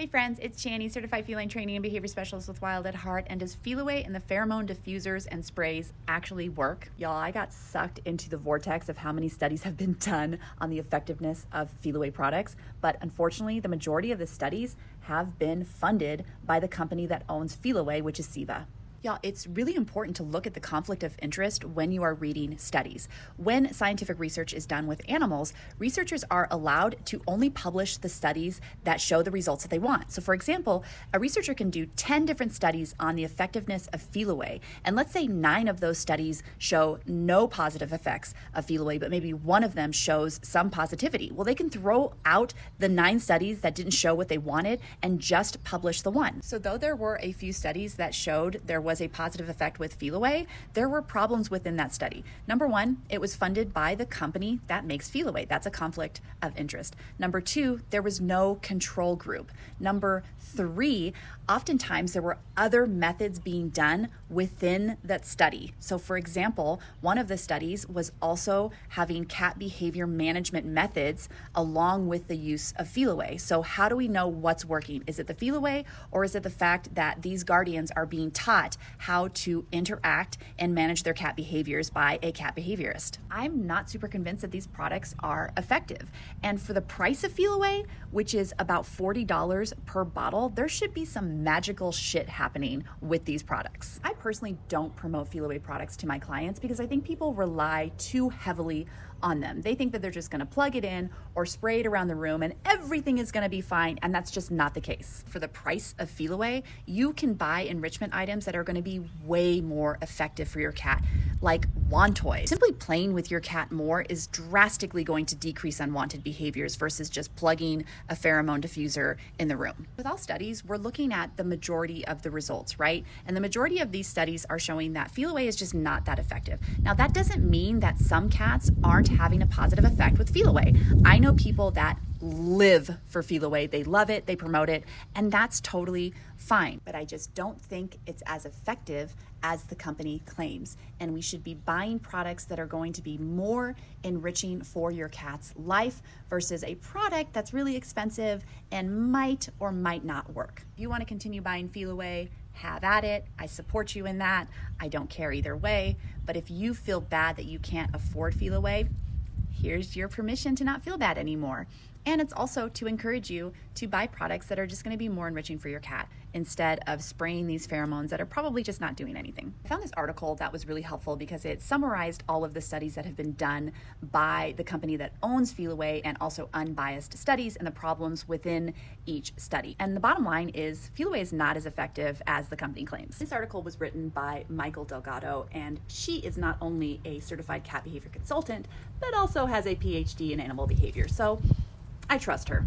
Hey friends, it's Chani, Certified Feline Training and Behavior Specialist with Wild at Heart. And does Feliway and the pheromone diffusers and sprays actually work? Y'all, I got sucked into the vortex of how many studies have been done on the effectiveness of Feliway products. But unfortunately, the majority of the studies have been funded by the company that owns Feliway, which is Seva. Y'all, it's really important to look at the conflict of interest when you are reading studies. When scientific research is done with animals, researchers are allowed to only publish the studies that show the results that they want. So for example, a researcher can do 10 different studies on the effectiveness of Feliway, and let's say 9 of those studies show no positive effects of Feliway, but maybe one of them shows some positivity. Well, they can throw out the 9 studies that didn't show what they wanted and just publish the one. So though there were a few studies that showed there was a positive effect with Feliway, there were problems within that study. Number 1, it was funded by the company that makes Feliway. That's a conflict of interest. Number 2, there was no control group. Number 3, oftentimes there were other methods being done within that study. So for example, one of the studies was also having cat behavior management methods along with the use of Feliway. So how do we know what's working? Is it the Feliway, or is it the fact that these guardians are being taught how to interact and manage their cat behaviors by a cat behaviorist? I'm not super convinced that these products are effective. And for the price of Feliway, which is about $40 per bottle, there should be some magical shit happening with these products. I personally don't promote Feliway products to my clients because I think people rely too heavily on them. They think that they're just gonna plug it in or spray it around the room and everything is gonna be fine, and that's just not the case. For the price of Feliway, you can buy enrichment items that are gonna be way more effective for your cat, like wand toys. Simply playing with your cat more is drastically going to decrease unwanted behaviors versus just plugging a pheromone diffuser in the room. With all studies, we're looking at the majority of the results, right? And the majority of these studies are showing that Feliway is just not that effective. Now, that doesn't mean that some cats aren't having a positive effect with Feliway. I know people that live for Feliway. They love it, they promote it, and that's totally fine. But I just don't think it's as effective as the company claims. And we should be buying products that are going to be more enriching for your cat's life versus a product that's really expensive and might or might not work. If you want to continue buying Feliway, have at it. I support you in that. I don't care either way. But if you feel bad that you can't afford Feliway, here's your permission to not feel bad anymore. And it's also to encourage you to buy products that are just going to be more enriching for your cat instead of spraying these pheromones that are probably just not doing anything. I found this article that was really helpful because it summarized all of the studies that have been done by the company that owns Feliway and also unbiased studies and the problems within each study. And the bottom line is Feliway is not as effective as the company claims. This article was written by Michael Delgado, and she is not only a certified cat behavior consultant, but also has a PhD in animal behavior. So I trust her.